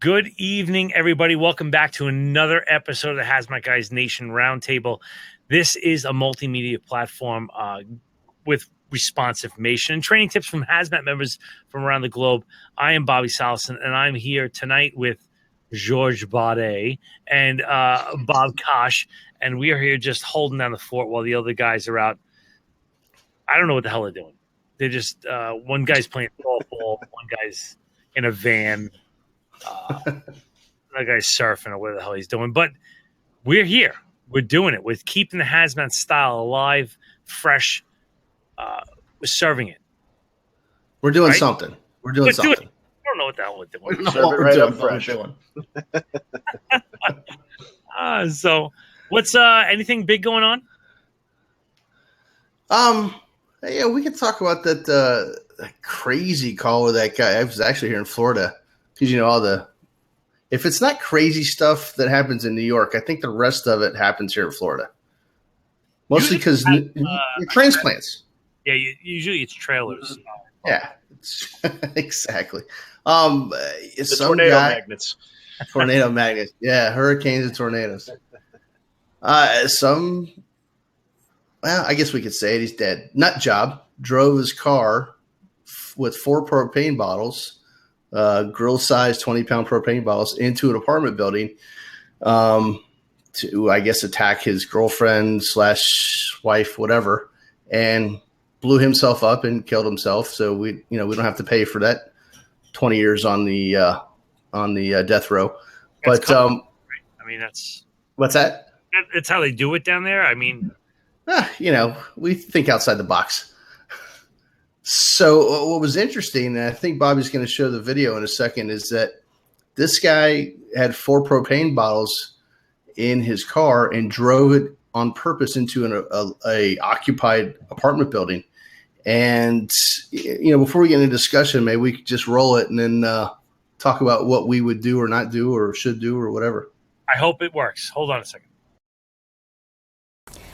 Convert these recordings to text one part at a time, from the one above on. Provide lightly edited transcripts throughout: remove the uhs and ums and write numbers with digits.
Good evening, everybody. Welcome back to another episode of the Hazmat Guys Nation Roundtable. This is a multimedia platform with responsive information and training tips from Hazmat members from around the globe. I am Bobby Salison, and I'm here tonight with George Baudet and Bob Kosh, and we are here just holding down the fort while the other guys are out. I don't know what the hell they're doing. They're just one guy's playing softball, one guy's in a van. That guy's surfing or whatever the hell he's doing. But we're here. We're doing it. We're keeping the Hazmat style alive, fresh. We're serving it. We're doing something. We're doing something. I don't know what the hell we're doing. We know what we're doing, fresh. So what's anything big going on? Yeah, we could talk about that crazy call with that guy. I was actually here in Florida. Because, if it's not crazy stuff that happens in New York, I think the rest of it happens here in Florida. Mostly because transplants. Yeah, usually it's trailers. Yeah, exactly. The tornado magnets. Tornado magnets. Yeah, hurricanes and tornadoes. I guess we could say it. He's dead. Nut job. Drove his car with 4 propane bottles. Grill-sized 20-pound propane bottles into an apartment building to, I guess, attack his girlfriend / wife, whatever, and blew himself up and killed himself. So we don't have to pay for that 20 years on the death row. That's but I mean, that's what's that? That's how they do it down there. I mean, we think outside the box. So what was interesting, and I think Bobby's going to show the video in a second, is that this guy had 4 propane bottles in his car and drove it on purpose into a occupied apartment building. And, before we get into discussion, maybe we could just roll it and then talk about what we would do or not do or should do or whatever. I hope it works. Hold on a second.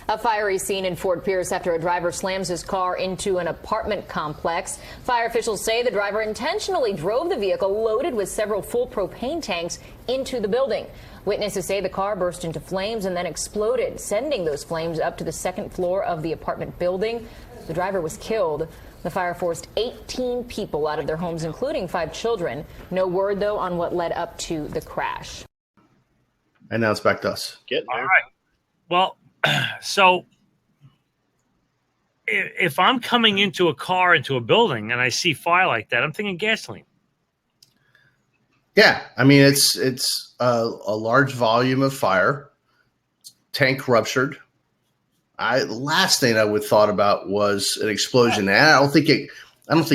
A fiery scene in Fort Pierce after a driver slams his car into an apartment complex. Fire officials say the driver intentionally drove the vehicle loaded with several full propane tanks into the building. Witnesses say the car burst into flames and then exploded, sending those flames up to the 2nd floor of the apartment building. The driver was killed. The fire forced 18 people out of their homes, including 5 children. No word, though, on what led up to the crash. And now it's back to us. All right. Well, so if I'm coming into a car, into a building, and I see fire like that, I'm thinking gasoline. Yeah, I mean, it's a large volume of fire, tank ruptured. Last thing I would thought about was an explosion. And I don't think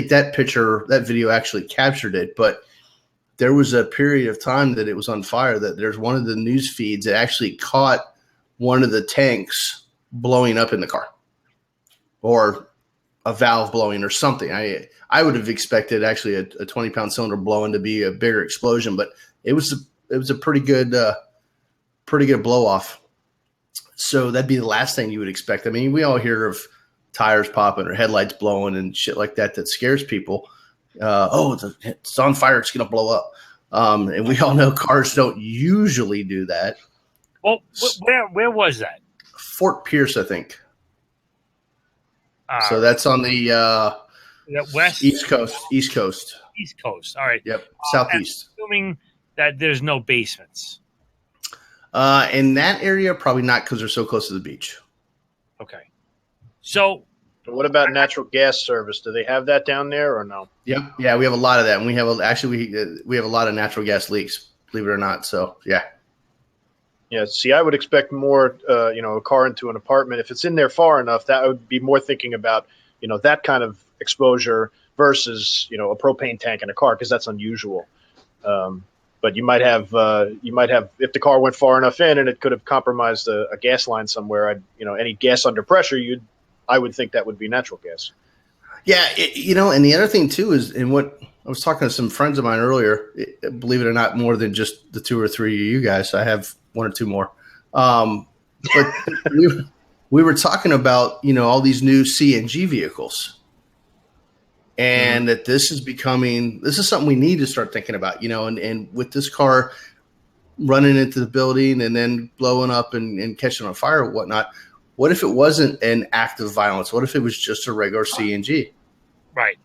that video actually captured it, but there was a period of time that it was on fire. That there's one of the news feeds that actually caught one of the tanks blowing up in the car, or a valve blowing or something. I would have expected actually a 20-pound cylinder blowing to be a bigger explosion, but it was a pretty good blow off. So that'd be the last thing you would expect. I mean, we all hear of tires popping or headlights blowing and shit like that scares people. It's on fire, it's going to blow up. And we all know cars don't usually do that. Well, where was that? Fort Pierce, I think. So that's on the west, East Coast. East Coast. All right. Yep. Southeast. Assuming that there's no basements. In that area, probably not, because they're so close to the beach. Okay. So what about natural gas service? Do they have that down there or no? Yep. Yeah, we have a lot of that, and we have a lot of natural gas leaks, believe it or not. So yeah. Yeah, see, I would expect more, a car into an apartment. If it's in there far enough, that would be more thinking about, that kind of exposure versus, a propane tank in a car, because that's unusual. But you might have, if the car went far enough in and it could have compromised a gas line somewhere, any gas under pressure, I would think that would be natural gas. Yeah, and the other thing too is, and what I was talking to some friends of mine earlier, believe it or not, more than just the 2 or 3 of you guys. I have 1 or 2 more. But we were talking about, all these new CNG vehicles. and that this is something we need to start thinking about, and with this car running into the building and then blowing up and catching on fire or whatnot, what if it wasn't an act of violence? What if it was just a regular CNG? Right.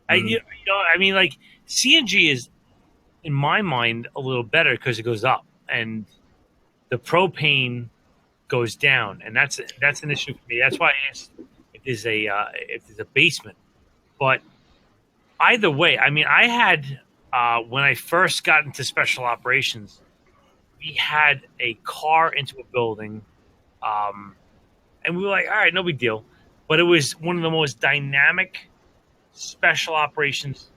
Like CNG is, in my mind, a little better because it goes up and the propane goes down, and that's an issue for me. That's why I asked if there's a basement. But either way, I mean, I had when I first got into special operations, we had a car into a building, and we were like, all right, no big deal. But it was one of the most dynamic special operations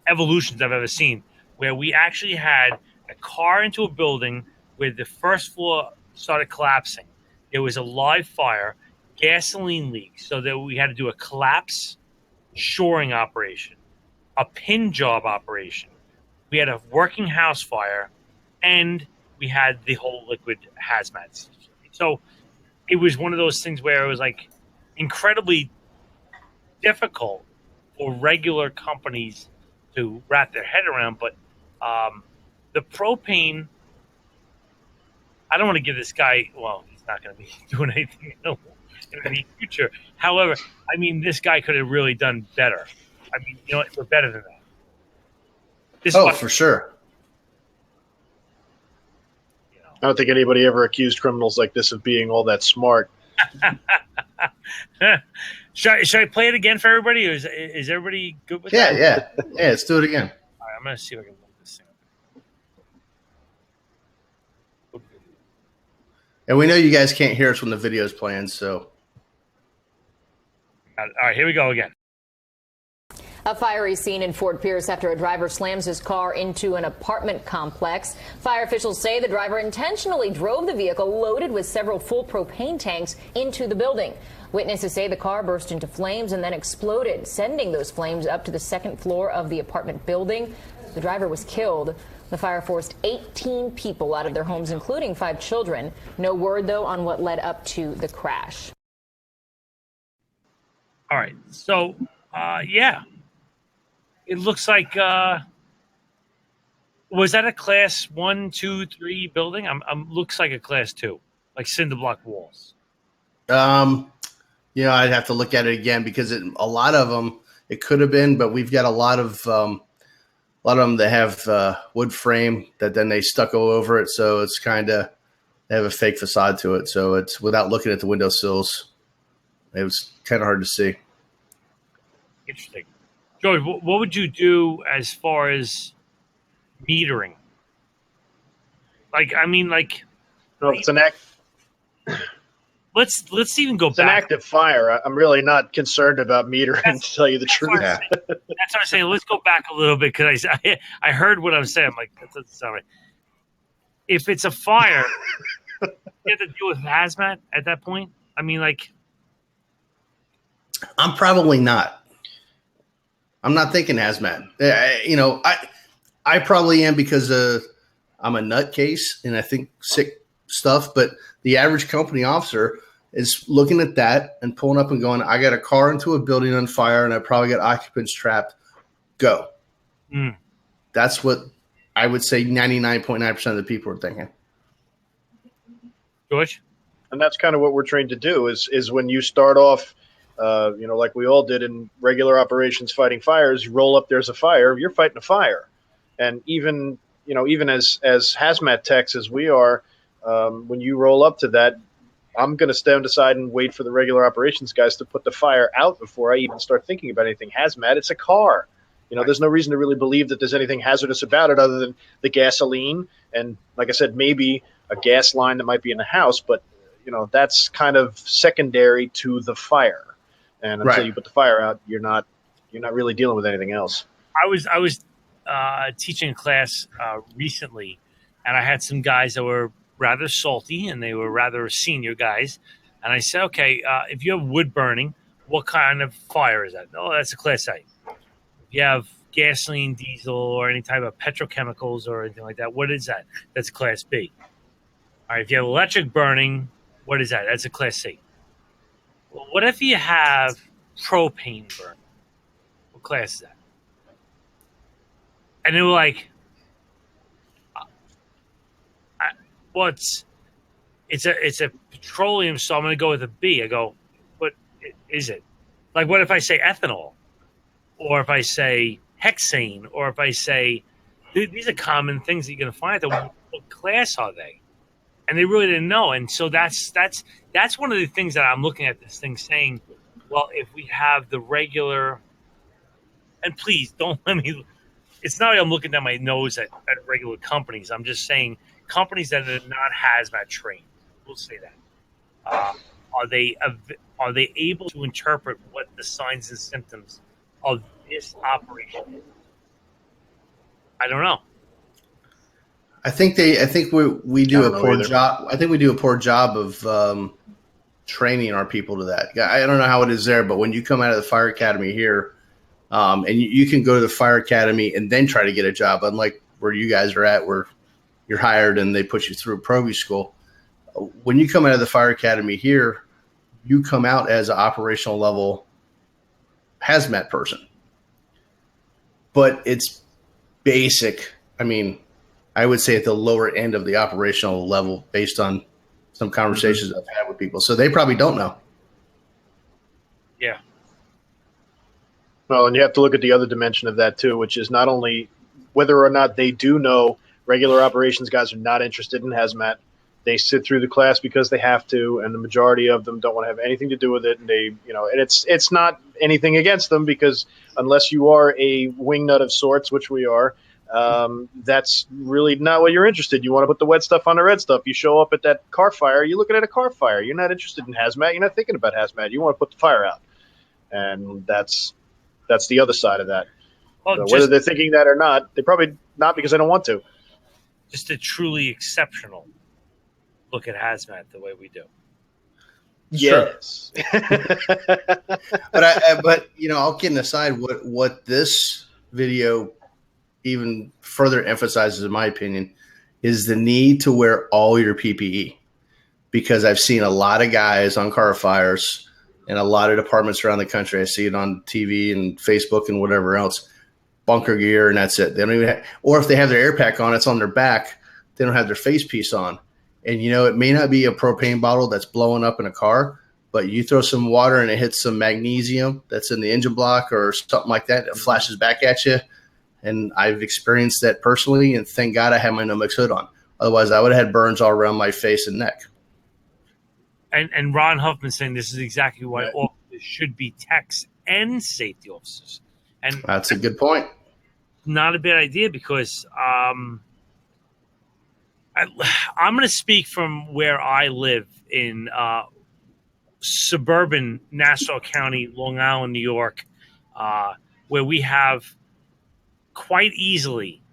evolutions I've ever seen, where we actually had a car into a building where the first floor started collapsing. There was a live fire, gasoline leak, so that we had to do a collapse shoring operation, a pin job operation. We had a working house fire, and we had the whole liquid hazmat. So it was one of those things where it was like incredibly difficult for regular companies to wrap their head around. But the propane, I don't want to give this guy, well, he's not going to be doing anything in the future. However, I mean, this guy could have really done better. I mean, we're better than that. For sure. I don't think anybody ever accused criminals like this of being all that smart. Should I play it again for everybody, or is everybody good with that? Yeah. Let's do it again. All right, I'm going to see if I can look this thing up. And we know you guys can't hear us when the video's playing, so. All right, here we go again. A fiery scene in Fort Pierce after a driver slams his car into an apartment complex. Fire officials say the driver intentionally drove the vehicle loaded with several full propane tanks into the building. Witnesses say the car burst into flames and then exploded, sending those flames up to the second floor of the apartment building. The driver was killed. The fire forced 18 people out of their homes, including 5 children. No word, though, on what led up to the crash. All right, so, yeah. It looks like was that a class 1, 2, 3 building? Looks like a class 2, like cinder block walls. I'd have to look at it again because a lot of them it could have been, but we've got a lot of them that have wood frame that then they stucco over it, so it's kind of they have a fake facade to it. So it's without looking at the windowsills, it was kind of hard to see. Interesting. George, what would you do as far as metering? It's an act. Let's even go back. It's an active fire. I'm really not concerned about metering, to tell you the truth. That's what I'm saying. Let's go back a little bit because I heard what I'm saying. I'm like, that doesn't sound right. If it's a fire, you have to deal with hazmat at that point. I mean, I'm probably not. I'm not thinking hazmat. I probably am because I'm a nutcase and I think sick stuff. But the average company officer is looking at that and pulling up and going, I got a car into a building on fire and I probably got occupants trapped. Go. That's what I would say 99.9% of the people are thinking. George? And that's kind of what we're trained to do is when you start off, like we all did in regular operations fighting fires, you roll up, there's a fire, you're fighting a fire. And even as hazmat techs as we are, when you roll up to that, I'm going to stand aside and wait for the regular operations guys to put the fire out before I even start thinking about anything hazmat. It's a car. There's no reason to really believe that there's anything hazardous about it other than the gasoline. And like I said, maybe a gas line that might be in the house, but that's kind of secondary to the fire. And until you put the fire out, you're not really dealing with anything else. I was teaching a class recently, and I had some guys that were rather salty, and they were rather senior guys. And I said, okay, if you have wood burning, what kind of fire is that? Oh, that's a class A. If you have gasoline, diesel, or any type of petrochemicals or anything like that, what is that? That's a class B. All right, if you have electric burning, what is that? That's a class C. Well, what if you have propane burning? What class is that? And they were like, well, it's a petroleum, so I'm going to go with a B. I go, but is it? Like, what if I say ethanol? Or if I say hexane? Or if I say, these are common things that you're going to find. What class are they? And they really didn't know. And so that's one of the things that I'm looking at this thing saying, well, if we have the regular, and please don't let me, it's not like I'm looking down my nose at regular companies. I'm just saying companies that are not hazmat trained. We'll say that. Are they able to interpret what the signs and symptoms of this operation is? I don't know. I think we do a poor job. I think we do a poor job of training our people to that. I don't know how it is there, but when you come out of the fire academy here, and you can go to the fire academy and then try to get a job, unlike where you guys are at, where you're hired and they put you through Proby school. When you come out of the fire academy here, you come out as an operational level hazmat person. But it's basic. I mean, I would say at the lower end of the operational level based on some conversations I've had with people. So they probably don't know. Yeah. Well, and you have to look at the other dimension of that too, which is not only whether or not they do know regular operations guys are not interested in hazmat. They sit through the class because they have to, and the majority of them don't want to have anything to do with it. And they, and it's not anything against them, because unless you are a wingnut of sorts, which we are, that's really not what you're interested. You want to put the wet stuff on the red stuff. You show up at that car fire, you're looking at a car fire. You're not interested in hazmat. You're not thinking about hazmat. You want to put the fire out. And that's the other side of that. Well, so whether they're thinking that or not, they probably not, because they don't want to. Just a truly exceptional look at hazmat the way we do. Yes. But all kidding aside, what this video even further emphasizes, in my opinion, is the need to wear all your PPE, because I've seen a lot of guys on car fires in a lot of departments around the country. I see it on TV and Facebook and whatever else, bunker gear, and that's it. They don't even or if they have their air pack on, it's on their back. They don't have their face piece on. And, it may not be a propane bottle that's blowing up in a car, but you throw some water and it hits some magnesium that's in the engine block or something like that. It flashes back at you. And I've experienced that personally, and thank God I had my no-mix hood on. Otherwise, I would have had burns all around my face and neck. And Ron Huffman saying this is exactly why officers should be techs and safety officers. And that's a good point. Not a bad idea, because I'm going to speak from where I live in suburban Nassau County, Long Island, New York, where we have quite easily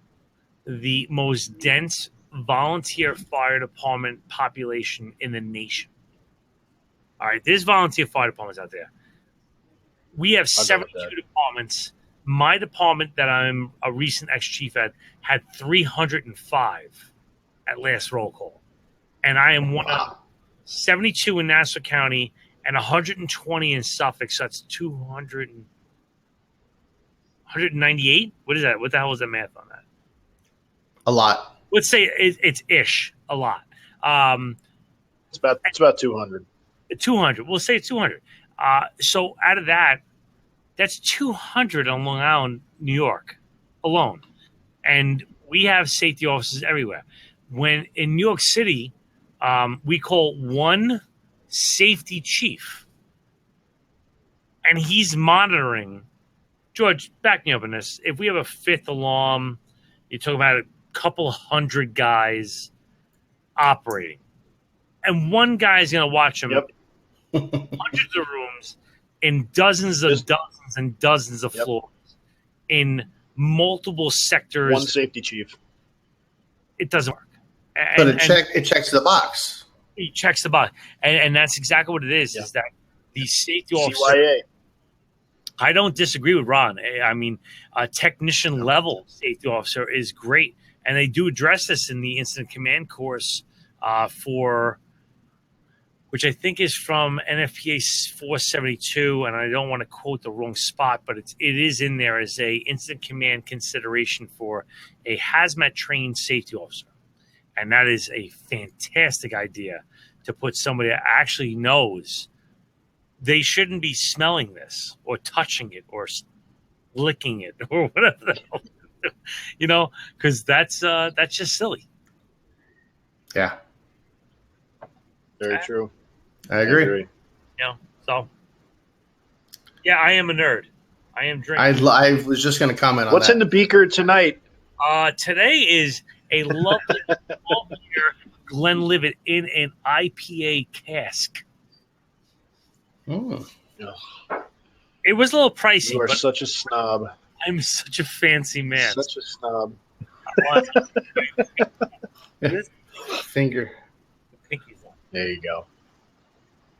the most dense volunteer fire department population in the nation. All right, there's volunteer fire departments out there. We have 72 departments. My department that I'm a recent ex-chief at had 305 at last roll call. And I am one of 72 in Nassau County and 120 in Suffolk. So that's 198? What is that? What the hell was the math on that? A lot. Let's say it's ish, a lot. It's about 200. 200. We'll say 200. So out of that, that's 200 on Long Island, New York alone. And we have safety officers everywhere. When in New York City, we call one safety chief, and he's monitoring. George, back me up on this. If we have a fifth alarm, you're talking about a couple hundred guys operating, and one guy is going to watch them. Hundreds of rooms in dozens of dozens and dozens of floors in multiple sectors. One safety chief. It doesn't work. But it checks the box. It checks the box. And that's exactly what it is, is that the safety officer. CYA. I don't disagree with Ron. I mean, a technician level safety officer is great. And they do address this in the incident command course for which I think is from NFPA 472, and I don't want to quote the wrong spot, but it is in there as a incident command consideration for a hazmat trained safety officer. And that is a fantastic idea to put somebody that actually knows they shouldn't be smelling this or touching it or licking it or whatever the hell, you know, because that's just silly. Yeah, Very true. I agree. You know, so yeah, I am a nerd. I am drinking. I was just going to comment on What's that. in the beaker tonight? Today is a lovely 12-year Glenlivet in an IPA cask. Mm. It was a little pricey, You are but such a snob. I'm such a fancy man. Such a snob. Finger. Pinky's on. There you go.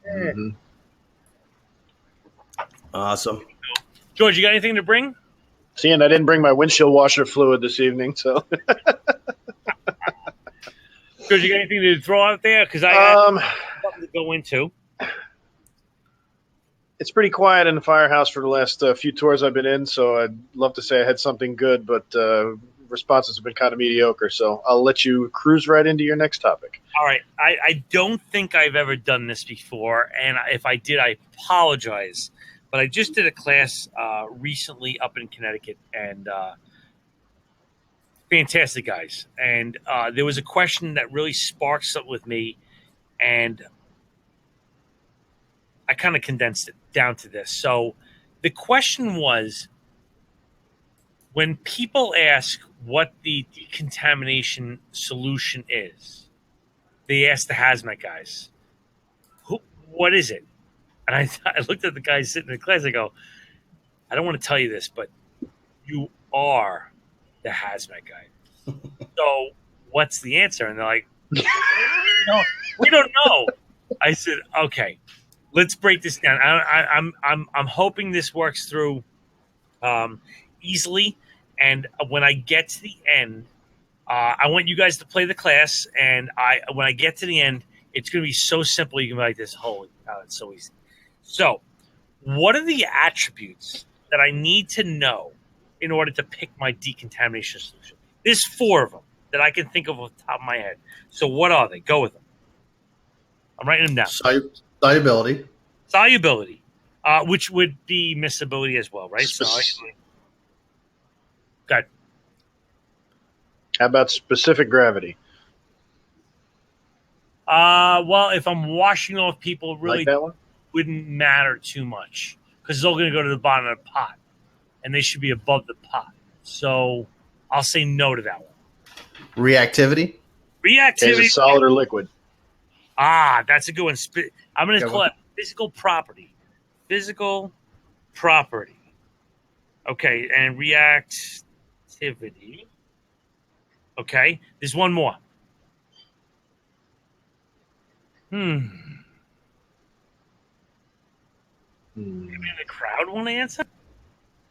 Mhm. Awesome. George, you got anything to bring? Seeing I didn't bring my windshield washer fluid this evening, so George, you got anything to throw out there? Because I have something to go into. it's pretty quiet in the firehouse for the last few tours I've been in. So I'd love to say I had something good, but responses have been kind of mediocre. So I'll let you cruise right into your next topic. All right. I don't think I've ever done this before, and if I did, I apologize. But I just did a class recently up in Connecticut, and fantastic guys. And there was a question that really sparked something with me, and I kind of condensed it down to this. So the question was, when people ask what the decontamination solution is, they ask the hazmat guys, what is it? And I looked at the guys sitting in the class. I go, I don't want to tell you this, but you are the hazmat guy. So what's the answer? And they're like, no, we don't know. I said, okay, let's break this down. I'm hoping this works through easily. And when I get to the end, I want you guys to play the class. And when I get to the end, it's going to be so simple. You can be like this. Holy cow, it's so easy. So what are the attributes that I need to know in order to pick my decontamination solution? There's 4 of them that I can think of off the top of my head. So what are they? Go with them. I'm writing them down. Solubility. Solubility, which would be miscibility as well, right? Solubility. Got it. How about specific gravity? Well, if I'm washing off people, really Like that one? wouldn't matter too much because it's all going to go to the bottom of the pot, and they should be above the pot. So I'll say no to that one. Reactivity. Is it solid or liquid? That's a good one. I'm going to Good call one. it physical property. Physical property. Okay, and reactivity. Okay, there's one more. Maybe the crowd want to answer?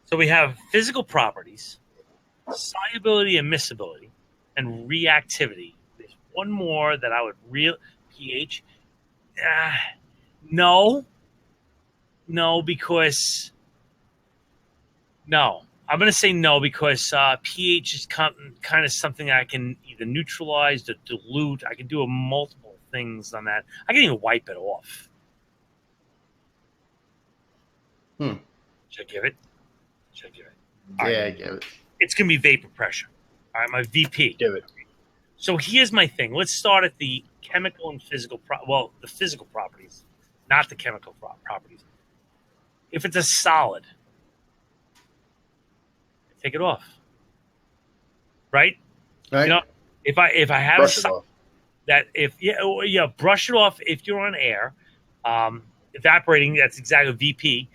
So we have physical properties, solubility and miscibility, and reactivity. There's one more that I would pH. No, because no. I'm going to say no because pH is kind of something I can either neutralize or dilute. I can do multiple things on that. I can even wipe it off. Should I give it? All Yeah, I right. give it. It's going to be vapor pressure. All right, my VP. Give it. So here's my thing. Let's start at the chemical and physical the physical properties, not the chemical properties. If it's a solid, take it off. Right? Right. You know, if I have Brush a it solid, off. that brush it off if you're on air. Evaporating, that's exactly VP.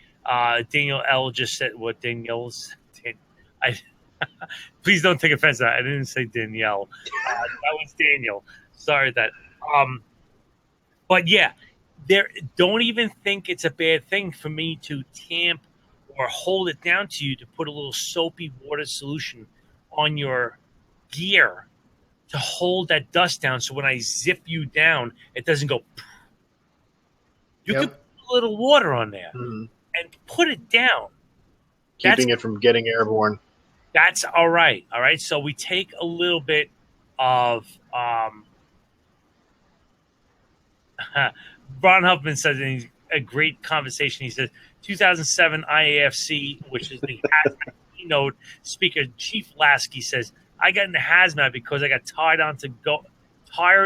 Daniel L just said what Danielle's. Please don't take offense to that. I didn't say Danielle. That was Daniel. Sorry that. But yeah, don't even think it's a bad thing for me to tamp or hold it down to you to put a little soapy water solution on your gear to hold that dust down. So when I zip you down, it doesn't go. You Yep. can put a little water on there Mhm. and put it down. Keeping it from getting airborne. That's all right. All right. So we take a little bit of Ron Huffman says in a great conversation. He says 2007 IAFC, which is the hazmat keynote speaker, Chief Lasky says, I got into hazmat because I got tired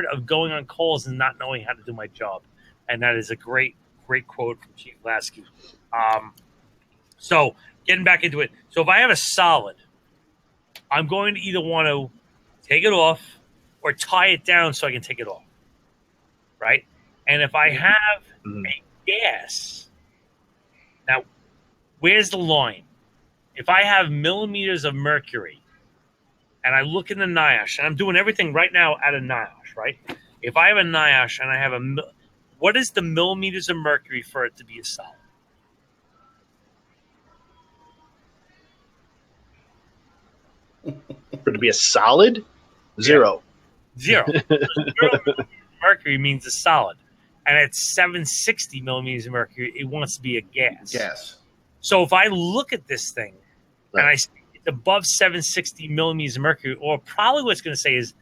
of going on calls and not knowing how to do my job. And that is a great quote from Chief Lasky. So getting back into it. So if I have a solid, I'm going to either want to take it off or tie it down so I can take it off. Right? And if I have a gas, now where's the line? If I have millimeters of mercury and I look in the NIOSH, and I'm doing everything right now at a NIOSH, right? If I have a NIOSH and I have what is the millimeters of mercury for it to be a solid? For it to be a solid? Zero. Zero. Zero mercury means a solid. And at 760 millimeters of mercury, it wants to be a gas. Gas. So if I look at this thing and I see it's above 760 millimeters of mercury, or probably what it's going to say is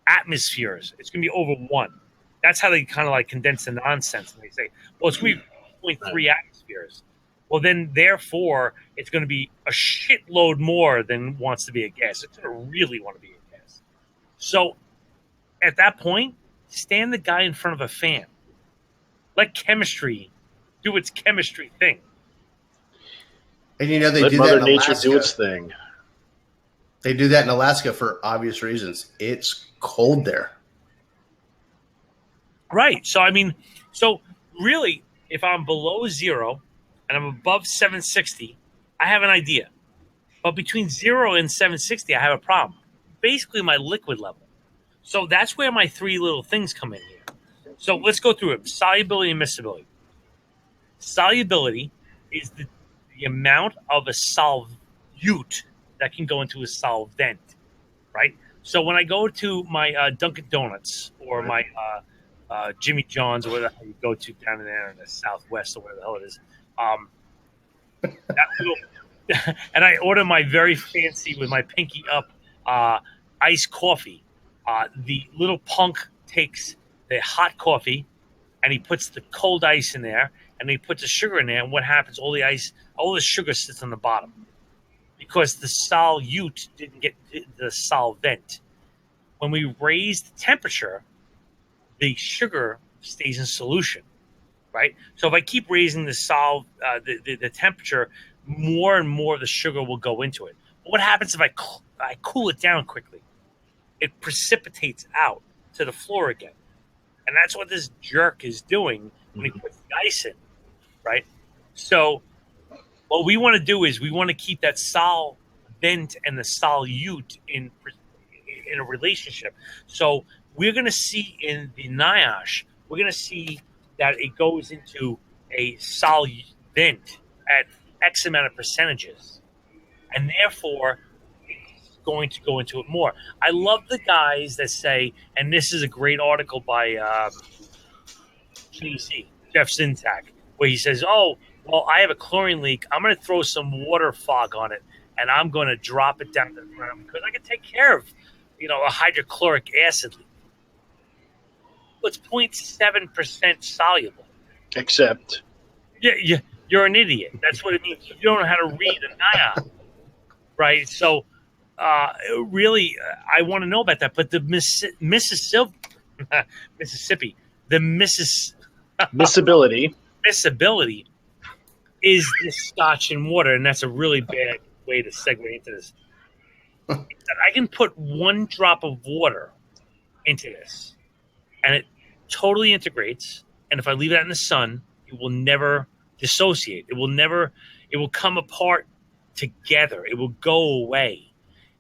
atmospheres. It's going to be over 1. That's how they kind of like condense the nonsense. And they say, well, it's going to be 0.3 atmospheres. Well, then, therefore, it's going to be a shitload more than wants to be a gas. It's going to really want to be a gas. So at that point, stand the guy in front of a fan. Let chemistry do its chemistry thing. And you know they Let do Mother that in Nature Alaska. do its thing. They do that in Alaska for obvious reasons. It's cold there. Right. So, I mean, really, if I'm below 0 and I'm above 760, I have an idea. But between 0 and 760, I have a problem. Basically, my liquid level. So that's where my 3 little things come in here. So let's go through it. Solubility and miscibility. Solubility is the amount of a solute that can go into a solvent, right? So when I go to my Dunkin' Donuts or my Jimmy John's or whatever you go to down there in the Southwest or whatever the hell it is, that little, and I order my very fancy with my pinky up iced coffee. The little punk takes the hot coffee and he puts the cold ice in there and he puts the sugar in there. And what happens? All the sugar sits on the bottom because the solute didn't get the solvent. When we raise the temperature, the sugar stays in solution, right? So if I keep raising the temperature, more and more of the sugar will go into it. But what happens if I cool it down quickly? It precipitates out to the floor again. And that's what this jerk is doing when he puts the ice in, right? So what we want to do is we want to keep that solvent and the solute in a relationship. So we're going to see in the NIOSH, we're going to see that it goes into a solvent at X amount of percentages. And therefore, it's going to go into it more. I love the guys that say, and this is a great article by Jeff Zintak, where he says, oh, well, I have a chlorine leak. I'm going to throw some water fog on it, and I'm going to drop it down to the ground because I can take care of, a hydrochloric acid leak. Well, it's 0.7% soluble. Except. Yeah, you're an idiot. That's what it means. You don't know how to read a NIOSH, right? So, really, I want to know about that. But the Mississippi, the Miscibility is the scotch and water, and that's a really bad way to segue into this. I can put 1 drop of water into this, and it totally integrates. And if I leave that in the sun, it will never dissociate. It will come apart together. It will go away.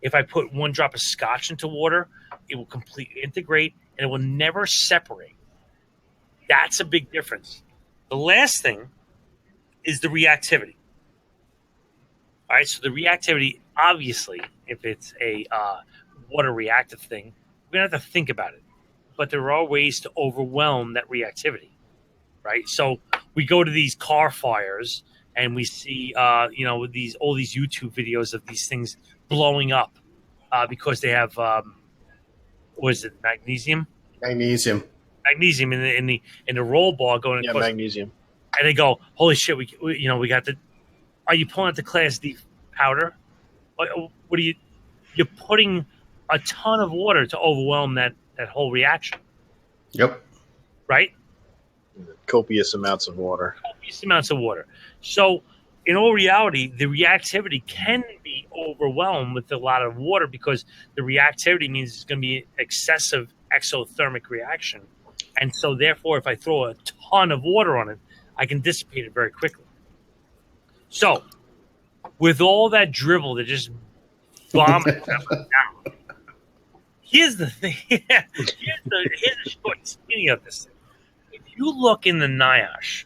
If I put 1 drop of scotch into water, it will completely integrate, and it will never separate. That's a big difference. The last thing is the reactivity. All right, so the reactivity, obviously, if it's a water reactive thing, we're going to have to think about it. But there are ways to overwhelm that reactivity. right? So we go to these car fires and we see, all these YouTube videos of these things blowing up because they have, what is it, magnesium? Magnesium. Magnesium in the roll bar going across. Magnesium. And they go, holy shit, we got the. Are you pulling out the Class D powder? What are you? You're putting a ton of water to overwhelm that whole reaction. Yep. Right. Copious amounts of water. Copious amounts of water. So, in all reality, the reactivity can be overwhelmed with a lot of water because the reactivity means it's going to be excessive exothermic reaction, and so therefore, if I throw a ton of water on it, I can dissipate it very quickly. So, with all that dribble that just vomits down, here's the thing. Here's the short skinny of this thing. If you look in the NIOSH,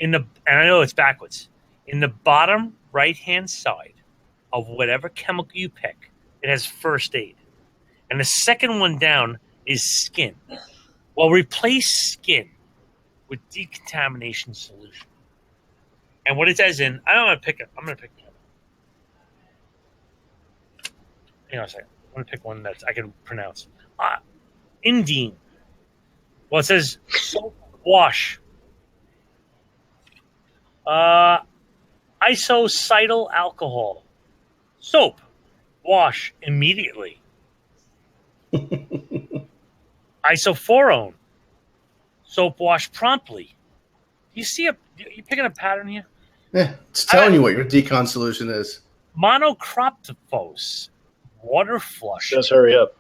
and I know it's backwards, in the bottom right-hand side of whatever chemical you pick, it has first aid. And the second one down is skin. Well, replace skin with decontamination solution. And what it says in, I'm going to pick it. Hang on a second. I'm going to pick one that I can pronounce. Indene. Well, it says soap wash. Isocytyl alcohol. Soap wash immediately. Isophorone. Soap wash promptly. You picking a pattern here? Yeah, it's telling you what your decon solution is. Monocroptophos. Water flush. Just hurry up.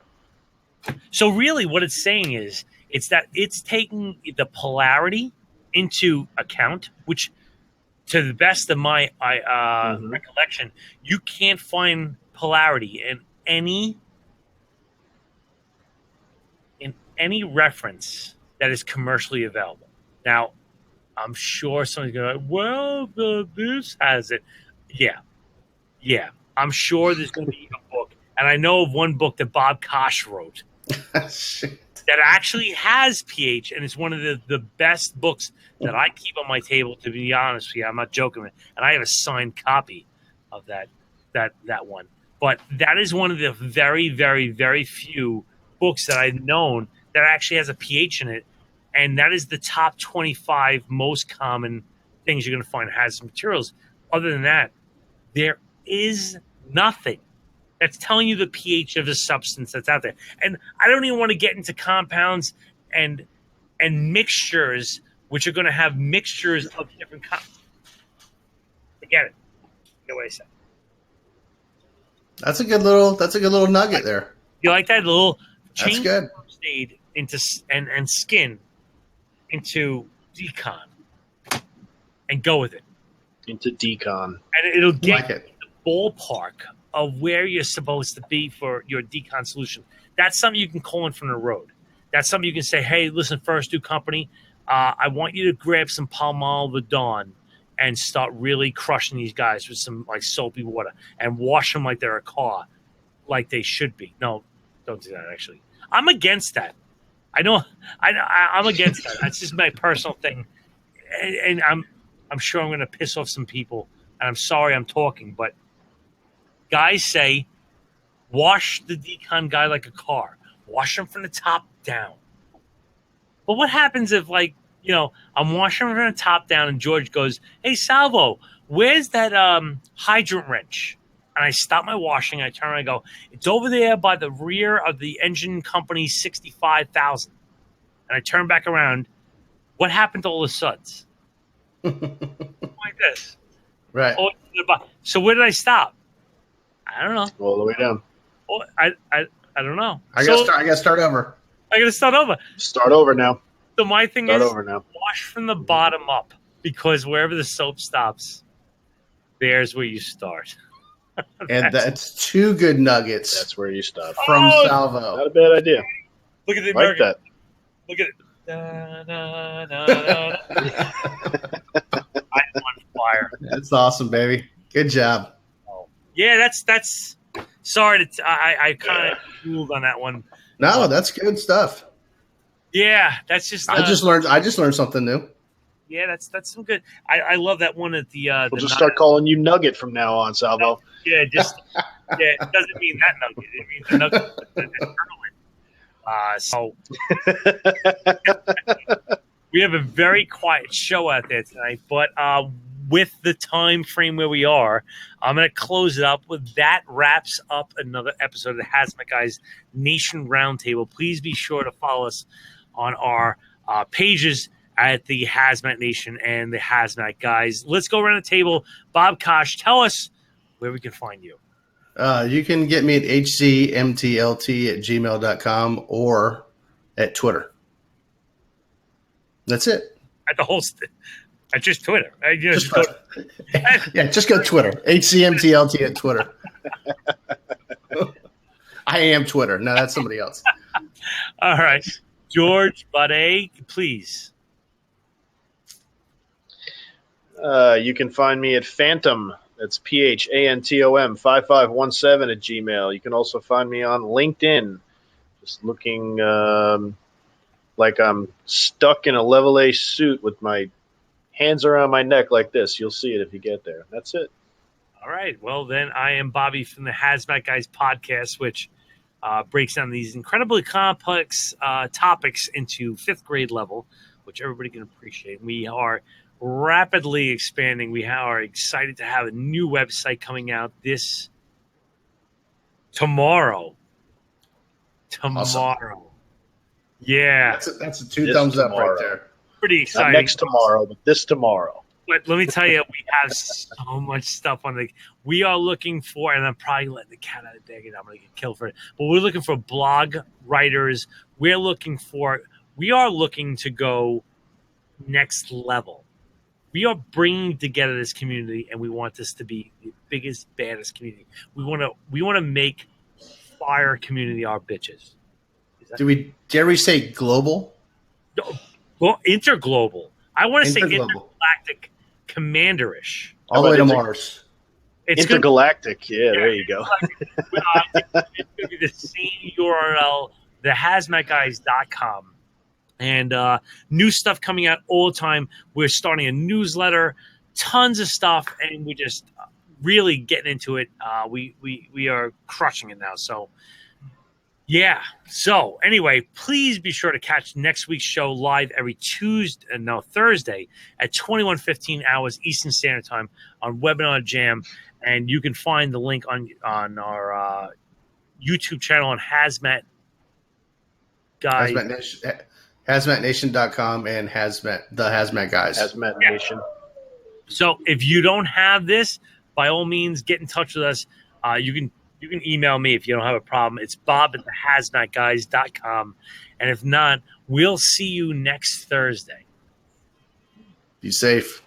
So really what it's saying is it's that it's taking the polarity into account, which to the best of my recollection, you can't find polarity in any reference that is commercially available. Now, I'm sure somebody's going to go, well, this has it. Yeah. I'm sure there's going to be a book. And I know of one book that Bob Kosh wrote that actually has pH, and it's one of the best books that I keep on my table, to be honest with you. I'm not joking. And I have a signed copy of that one. But that is one of the very, very, very few books that I've known that actually has a pH in it. And that is the top 25 most common things you're going to find hazardous materials. Other than that, there is nothing that's telling you the pH of the substance that's out there. And I don't even want to get into compounds and mixtures, which are going to have mixtures of different compounds. Forget it. Get what I said. That's a good little nugget there. You like that little change? That's good. First aid into and skin into decon and go with it into decon, and it'll get the ballpark of where you're supposed to be for your decon solution. That's something you can call in from the road. That's something you can say, hey, listen, First Do Company, I want you to grab some Palmolive Dawn and start really crushing these guys with some like soapy water and wash them like they're a car, like they should be. No, don't do that. Actually, I'm against that. I'm against that. That's just my personal thing, and I'm sure I'm going to piss off some people. And I'm sorry I'm talking, but guys say, wash the decon guy like a car. Wash him from the top down. But what happens if, like, I'm washing him from the top down, and George goes, hey, Salvo, where's that hydrant wrench? And I stop my washing. I turn and I go, it's over there by the rear of the engine company 65,000. And I turn back around. What happened to all the suds? Like this. Right. So where did I stop? I don't know. All the way down. Oh, I don't know. I gotta start over. I gotta start over. Start over now. So my thing start is over now. Wash from the bottom up, because wherever the soap stops, there's where you start. And that's two good nuggets. That's where you stop. From Salvo. Not a bad idea. Look at the like that. Look at it. Da, da, da, da. I'm on fire. That's awesome, baby. Good job. Yeah, that's. Sorry, I kind of ruled on that one. No, that's good stuff. Yeah, that's just. I just learned something new. Yeah, that's some good. I love that one at the. We'll just start calling you Nugget from now on, Salvo. Yeah, it doesn't mean that nugget. It means the nugget. So we have a very quiet show out there tonight, but with the time frame where we are, I'm going to close it up. With that wraps up another episode of the Hazmat Guys Nation Roundtable. Please be sure to follow us on our pages at the Hazmat Nation and the Hazmat Guys. Let's go around the table. Bob Kosh, tell us where we can find you. You can get me at hcmtlt@gmail.com or at Twitter. That's it. At the whole at just Twitter. Just go Twitter. HCMTLT at Twitter. I am Twitter. No, that's somebody else. All right. George Bade, please. You can find me at Phantom. That's PHANTOM 5517 at Gmail. You can also find me on LinkedIn. Just looking like I'm stuck in a level A suit with my hands around my neck like this. You'll see it if you get there. That's it. All right. Well, then I am Bobby from the Hazmat Guys podcast, which breaks down these incredibly complex topics into fifth grade level, which everybody can appreciate. We are rapidly expanding. We are excited to have a new website coming out this tomorrow. Awesome. Yeah. That's a two thumbs up right there. Pretty exciting. Not next tomorrow, but this tomorrow. But let me tell you, we have so much stuff on we are looking for, and I'm probably letting the cat out of the bag and I'm going to get killed for it, but we're looking for blog writers. We are looking to go next level. We are bringing together this community, and we want this to be the biggest, baddest community. We want to make fire community our bitches. Dare we say global? Well, interglobal. I want to say intergalactic, commanderish. All the way to Mars. It's intergalactic. There you go. It's going to be the same URL, thehazmatguys.com. And new stuff coming out all the time. We're starting a newsletter, tons of stuff, and we're just really getting into it. We are crushing it now. So, yeah. So, anyway, please be sure to catch next week's show live every Thursday at 21:15 hours Eastern Standard Time on Webinar Jam. And you can find the link on our YouTube channel on Hazmat Guys. HazmatNation.com and the Hazmat Guys. Hazmat Nation. So if you don't have this, by all means, get in touch with us. You can email me if you don't have a problem. It's bob@thehazmatguys.com. And if not, we'll see you next Thursday. Be safe.